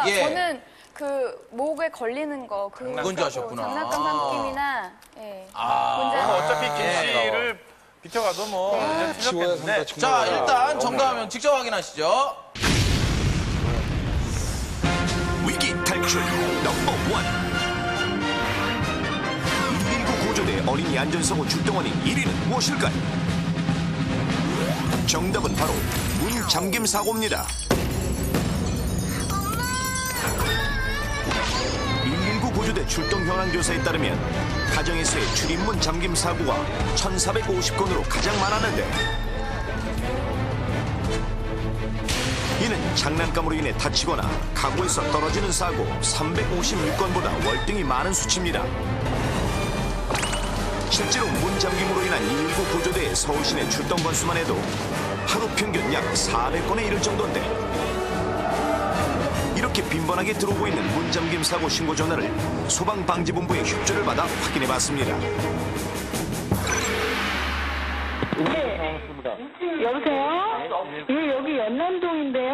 예. 저는 그 목에 걸리는 거 그건 줄 아셨구나. 장난감 느낌이나 예. 어차피 김씨를 비켜가도 뭐 그냥 틀렸겠는데. 자, 일단 정답하면 직접 확인하시죠. 위기 탈출 넘버 1. 119 구조대 어린이 안전사고 출동원인 1위는 무엇일까요? 정답은 바로 문 잠김 사고입니다. 119 구조대 출동 현황 조사에 따르면 가정에서의 출입문 잠김 사고가 1,450건으로 가장 많았는데, 이는 장난감으로 인해 다치거나 가구에서 떨어지는 사고 356건보다 월등히 많은 수치입니다. 실제로 문 잠김으로 인한 119 구조대의 서울 시내 출동 건수만 해도 하루 평균 약 400건에 이를 정도인데, 이렇게 빈번하게 들어오고 있는 문 잠김 사고 신고 전화를 소방방지본부의 협조를 받아 확인해봤습니다. 여보세요? 예, 여기 연남동인데요.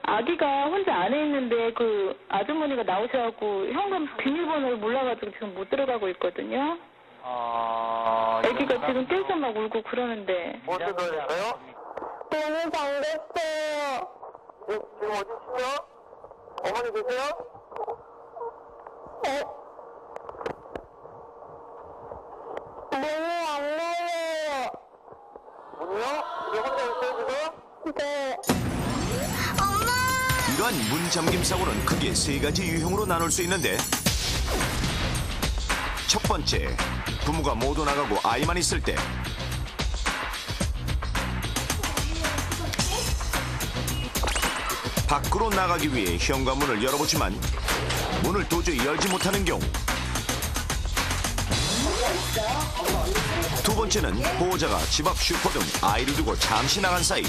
아기가 혼자 안에 있는데 그 아주머니가 나오셔갖고 현금 비밀번호를 몰라가지고 지금 못 들어가고 있거든요. 아기가 지금 깨서 막 울고 그러는데. 뭐 들어가요? 너무 반갑어요. 지금 어디시죠? 어머니 계세요? 너무 안 나요. 문이요? 집에 혼자 있어요 지금? 네. 이러한 문 잠김 사고는 크게 세 가지 유형으로 나눌 수 있는데, 첫 번째, 부모가 모두 나가고 아이만 있을 때. 밖으로 나가기 위해 현관문을 열어보지만 문을 도저히 열지 못하는 경우. 두 번째는 보호자가 집 앞 슈퍼 등 아이를 두고 잠시 나간 사이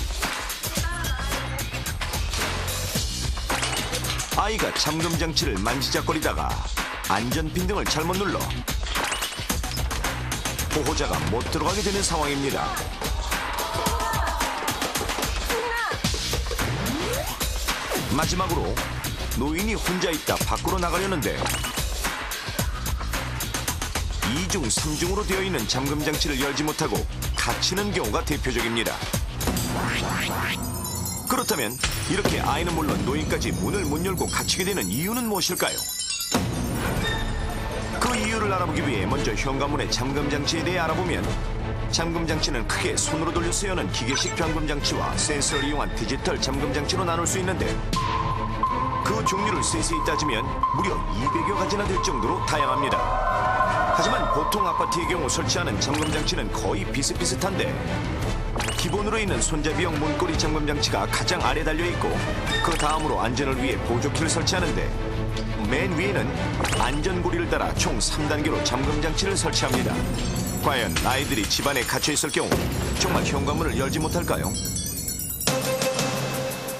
아이가 잠금 장치를 만지작거리다가 안전핀 등을 잘못 눌러 보호자가 못 들어가게 되는 상황입니다. 마지막으로 노인이 혼자 있다 밖으로 나가려는데 2중, 3중으로 되어 있는 잠금 장치를 열지 못하고 갇히는 경우가 대표적입니다. 그렇다면 이렇게 아이는 물론 노인까지 문을 못 열고 갇히게 되는 이유는 무엇일까요? 그 이유를 알아보기 위해 먼저 현관문의 잠금 장치에 대해 알아보면, 잠금 장치는 크게 손으로 돌려서 여는 기계식 잠금 장치와 센서를 이용한 디지털 잠금 장치로 나눌 수 있는데, 그 종류를 세세히 따지면 무려 200여 가지나 될 정도로 다양합니다. 하지만 보통 아파트의 경우 설치하는 잠금 장치는 거의 비슷비슷한데, 기본으로 있는 손잡이형 문고리 잠금 장치가 가장 아래 달려있고, 그 다음으로 안전을 위해 보조키를 설치하는데, 맨 위에는 안전고리를 달아 총 3단계로 잠금 장치를 설치합니다. 과연 아이들이 집안에 갇혀있을 경우 정말 현관문을 열지 못할까요?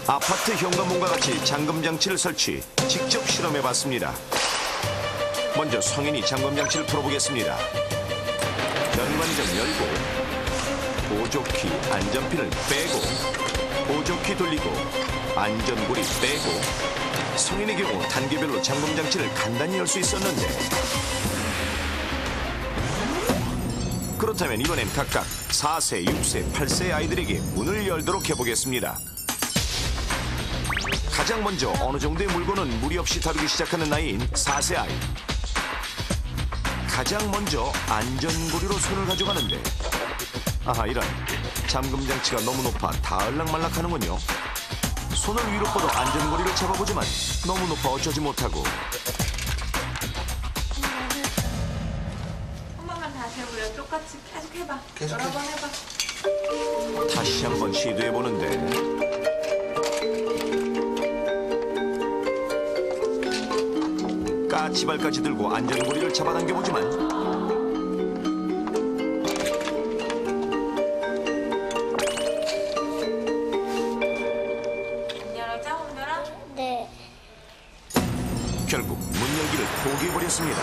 아파트 현관문과 같이 잠금 장치를 설치, 직접 실험해봤습니다. 먼저 성인이 잠금 장치를 풀어보겠습니다. 현관문 열고, 보조키, 안전핀을 빼고, 보조키 돌리고, 안전고리 빼고. 성인의 경우 단계별로 잠금 장치를 간단히 열 수 있었는데, 그렇다면 이번엔 각각 4세, 6세, 8세 아이들에게 문을 열도록 해보겠습니다. 가장 먼저 어느 정도의 물건은 무리 없이 다루기 시작하는 나이인 4세 아이. 가장 먼저 안전고리로 손을 가져가는데, 아하, 이런, 잠금 장치가 너무 높아 다을락말락하는군요. 손을 위로 뻗어 안전고리를 잡아보지만 너무 높아 어쩌지 못하고. 한 번만 다시 해보려. 똑같이 계속 해봐. 여러 번 해봐. 다시 한번 시도해보는데, 까치발까지 들고 안전고리를 잡아당겨보지만 네. 결국 문 열기를 포기해버렸습니다.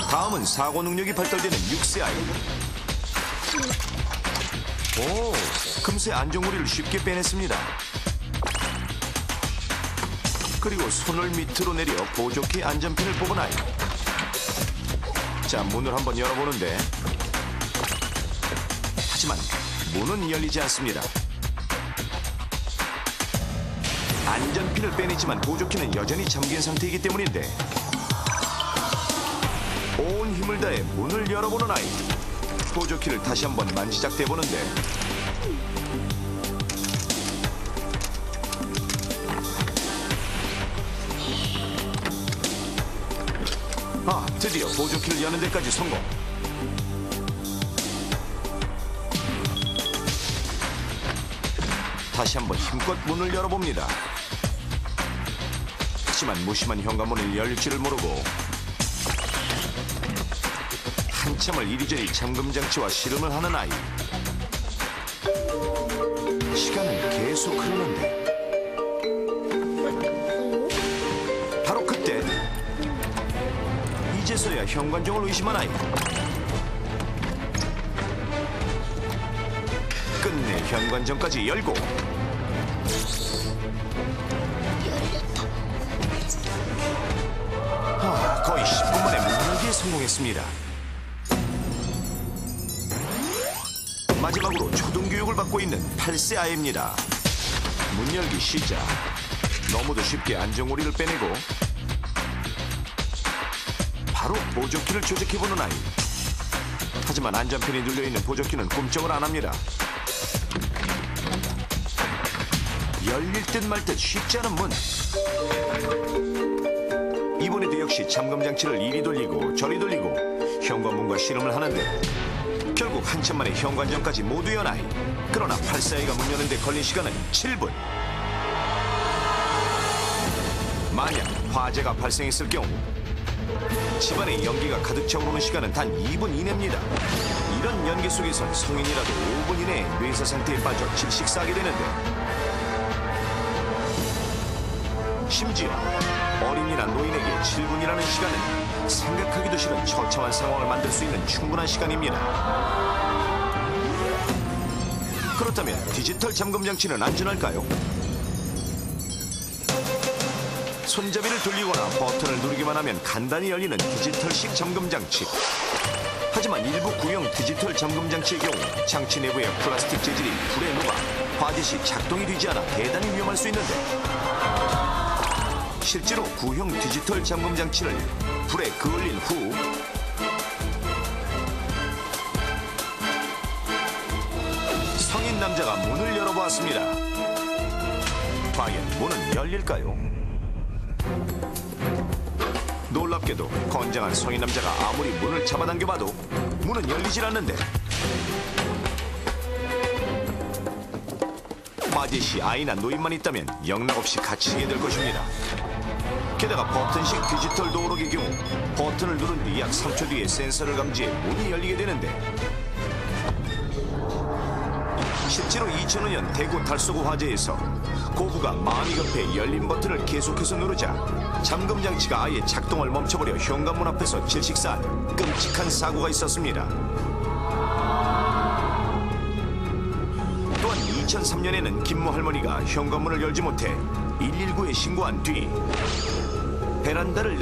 다음은 사고 능력이 발달되는 6세 아이. 오, 금세 안전고리를 쉽게 빼냈습니다. 그리고 손을 밑으로 내려 보조키 안전핀을 뽑은 아이. 자, 문을 한번 열어보는데 하지만 문은 열리지 않습니다. 안전핀을 빼냈지만 보조키는 여전히 잠긴 상태이기 때문인데 온 힘을 다해 문을 열어보는 아이. 보조키를 다시 한번 만지작대보는데 드디어 보조키를 여는 데까지 성공. 다시 한번 힘껏 문을 열어봅니다. 하지만 무심한 현관문을 열지를 모르고 한참을 이리저리 잠금장치와 씨름을 하는 아이. 시간은 계속 흐르는데 바로 그때 이제서야 현관종을 의심한 아이. 끝내 현관종까지 열고 거의 10분 만에 문 열기에 성공했습니다. 마지막으로 초등교육을 받고 있는 8세 아이입니다. 문 열기 시작. 너무도 쉽게 안전고리를 빼내고 바로 보조키를 조작해보는 아이. 하지만 안전핀이 눌려있는 보조키는 꿈쩍을 안 합니다. 열릴 듯 말 듯 쉽지 않은 문. 이번에도 역시 잠금장치를 이리 돌리고 저리 돌리고 현관문과 씨름을 하는데 결국 한참 만에 현관전까지 모두 연 아이. 그러나 8세 아이가 문 여는데 걸린 시간은 7분. 만약 화재가 발생했을 경우 집안에 연기가 가득 차오르는 시간은 단 2분 이내입니다. 이런 연기 속에선 성인이라도 5분 이내에 뇌사 상태에 빠져 질식사하게 되는데 심지어 어린이나 노인에게 7분이라는 시간은 생각하기도 싫은 처참한 상황을 만들 수 있는 충분한 시간입니다. 그렇다면 디지털 잠금장치는 안전할까요? 손잡이를 돌리거나 버튼을 누르기만 하면 간단히 열리는 디지털식 잠금장치. 하지만 일부 구형 디지털 잠금장치의 경우 장치 내부의 플라스틱 재질이 불에 녹아 화재 시 작동이 되지 않아 대단히 위험할 수 있는데 실제로 구형 디지털 잠금장치를 불에 그을린 후 성인 남자가 문을 열어보았습니다. 과연 문은 열릴까요? 놀랍게도 건장한 성인 남자가 아무리 문을 잡아당겨봐도 문은 열리질 않는데 화재 시 아이나 노인만 있다면 영락없이 갇히게 될 것입니다. 게다가 버튼식 디지털 도어록의 경우 버튼을 누른 뒤 약 3초 뒤에 센서를 감지해 문이 열리게 되는데 실제로 2005년 대구 달서구 화재에서 고부가 마음이 급해 열린 버튼을 계속해서 누르자 잠금장치가 아예 작동을 멈춰버려 현관문 앞에서 질식사한 끔찍한 사고가 있었습니다. 또한 2003년에는 김모 할머니가 현관문을 열지 못해 119에 신고한 뒤 베란다를